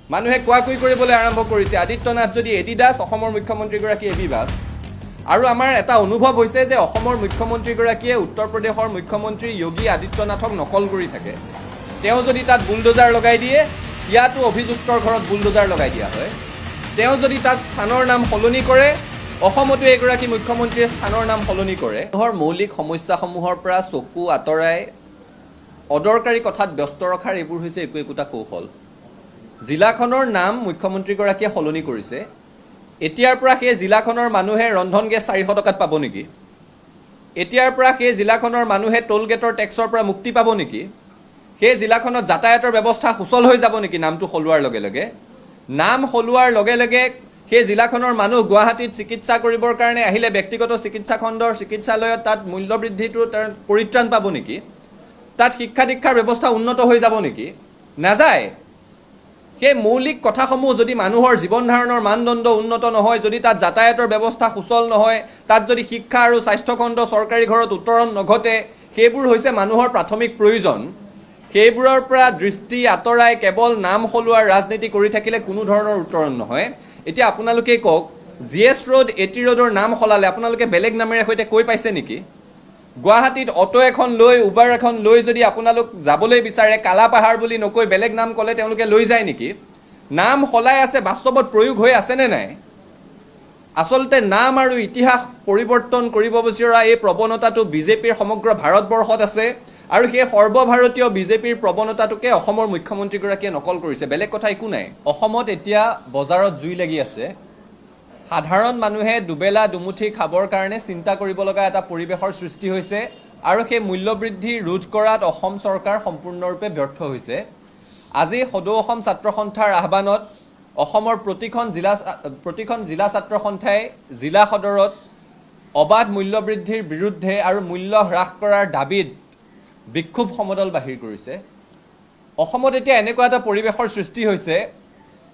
মানুহে কোৱাকুই কৰিবলৈ আৰম্ভ কৰিছে আদিত্যনাথ যদি এডিডাছ অসমৰ মুখ্যমন্ত্ৰীগৰাকী এবি বাছ আৰু আমাৰ এটা অনুভৱ হৈছে যে অসমৰ মুখ্যমন্ত্ৰীগৰাকীয়ে উত্তৰ প্ৰদেশৰ মুখ্যমন্ত্ৰী যোগী আদিত্যনাথক নকল কৰি থাকে তেওঁ যদি তাত বুলডোজাৰ লগাই দিয়ে ইয়াতো অভিযুক্তৰ ঘৰত বুলডোজাৰ লগাই দিয়া হয় তেওঁ যদি তাত স্থানৰ নাম সলনি কৰে অসমতো এগৰাকী মুখ্যমন্ত্ৰীয়ে স্থানৰ নাম সলনি কৰে মানুহৰ মৌলিক সমস্যাসমূহৰ পৰা চকু আঁতৰাই অদৰকাৰী কথাত ব্যস্ত ৰখাৰ এইবোৰ হৈছে একোটা কৌশল জিলাখনৰ নাম মুখ্যমন্ত্ৰীগৰাকীয়ে সলনি কৰিছে এতিয়াৰ পৰা সেই জিলাখনৰ মানুহে ৰন্ধন গেছ 400 টকাত পাব নেকি এতিয়াৰ পৰা সেই জিলাখনৰ মানুহে টোল গেটৰ টেক্সৰ পৰা মুক্তি পাব নেকি সেই জিলাখনত যাতায়াতৰ ব্যৱস্থা সুচল হৈ যাব নেকি নামটো সলোৱাৰ লগে লগে নাম সলোৱাৰ লগে লগে সেই জিলাখনৰ মানুহ গুৱাহাটীত চিকিৎসা কৰিবৰ কাৰণে আহিলে ব্যক্তিগত চিকিৎসা খণ্ডৰ চিকিৎসালয়ত তাত মূল্য বৃদ্ধিটো তাৰ পৰিত্ৰাণ পাব নেকি তাত শিক্ষা দীক্ষাৰ ব্যৱস্থা উন্নত হৈ যাব নেকি নাযায় সেই মৌলিক কথাসমূহ যদি মানুহৰ জীৱন ধাৰণৰ মানদণ্ড উন্নত নহয় যদি তাত যাতায়াতৰ ব্যৱস্থা সুচল নহয় তাত যদি শিক্ষা আৰু স্বাস্থ্য খণ্ড চৰকাৰী ঘৰত উত্তৰণ নঘটে সেইবোৰ হৈছে মানুহৰ প্ৰাথমিক প্ৰয়োজন সেইবোৰৰ পৰা দৃষ্টি আঁতৰাই কেৱল নাম সলোৱাৰ ৰাজনীতি কৰি থাকিলে কোনো ধৰণৰ উত্তৰণ নহয় এতিয়া আপোনালোকে কওক জিএছ ৰোড এটি ৰোডৰ নাম সলালে আপোনালোকে বেলেগ নামেৰে সৈতে কৈ পাইছে নেকি গুৱাহাটীত অটো এখন লৈ উবাৰ এখন লৈ যদি আপোনালোক যাবলৈ বিচাৰে কালাপাহাৰ বুলি নকৈ বেলেগ নাম ক'লে তেওঁলোকে লৈ যায় নেকি নাম সলাই আছে বাস্তৱত প্ৰয়োগ হৈ আছে নে নাই আসলতে নাম আৰু ইতিহাস পৰিৱৰ্তন কৰিব বিচৰা এই প্ৰৱণতাটো বিজেপিৰ সমগ্ৰ ভাৰতবৰ্ষত আছে আৰু সেই সৰ্বভাৰতীয় বিজেপিৰ প্ৰৱণতাটোকে অসমৰ মুখ্যমন্ত্ৰীগৰাকীয়ে নকল কৰিছে বেলেগ কথা একো নাই অসমত এতিয়া বজাৰত জুই লাগি আছে সাধাৰণ মানুহে দুবেলা দুমুঠি খাবৰ কাৰণে চিন্তা কৰিব লগা এটা পৰিৱেশৰ সৃষ্টি হৈছে আৰু সেই মূল্য বৃদ্ধি ৰোধ কৰাত অসম চৰকাৰ সম্পূৰ্ণৰূপে ব্যৰ্থ হৈছে আজি সদৌ অসম ছাত্ৰ সন্থাৰ আহ্বানত অসমৰ প্ৰতিখন জিলা ছাত্ৰ সন্থাই জিলা সদৰত অবাধ মূল্য বৃদ্ধিৰ বিৰুদ্ধে আৰু মূল্য হ্ৰাস কৰাৰ দাবীত বিক্ষোভ সমদল বাহিৰ কৰিছে অসমত এতিয়া এনেকুৱা এটা পৰিৱেশৰ সৃষ্টি হৈছে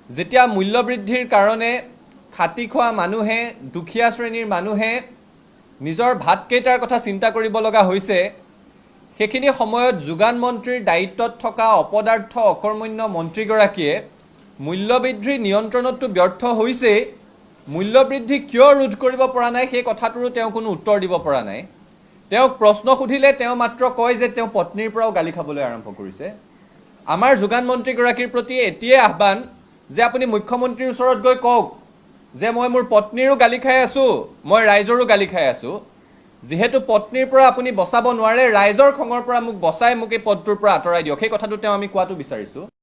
যেতিয়া মূল্য বৃদ্ধিৰ কাৰণে খাতি খোৱা মানুহে দুখীয়া শ্ৰেণীৰ মানুহে নিজৰ ভাতকেইটাৰ কথা চিন্তা কৰিব লগা হৈছে সেইখিনি সময়ত যোগান মন্ত্ৰীৰ দায়িত্বত থকা অপদাৰ্থ অকৰ্মণ্য মন্ত্ৰীগৰাকীয়ে মূল্য বৃদ্ধি নিয়ন্ত্ৰণতো ব্যৰ্থ হৈছে মূল্য বৃদ্ধি কিয় ৰোধ কৰিব পৰা নাই সেই কথাটোৰো তেওঁ কোনো উত্তৰ দিব পৰা নাই তেওঁক প্ৰশ্ন সুধিলে তেওঁ মাত্ৰ কয় যে তেওঁ পত্নীৰ পৰাও গালি খাবলৈ আৰম্ভ কৰিছে আমাৰ যোগান মন্ত্ৰীগৰাকীৰ প্ৰতি এতিয়াই আহ্বান যে আপুনি মুখ্যমন্ত্ৰীৰ ওচৰত গৈ কওক যে মই মোৰ পত্নীৰো গালি খাই আছো মই ৰাইজৰো গালি খাই আছো যেহেতু পত্নীৰ পৰা আপুনি বচাব নোৱাৰে ৰাইজৰ খঙৰ পৰা মোক বচাই মোক এই পদটোৰ পৰা আঁতৰাই দিয়ক সেই কথাটো তেওঁ আমি কোৱাটো বিচাৰিছো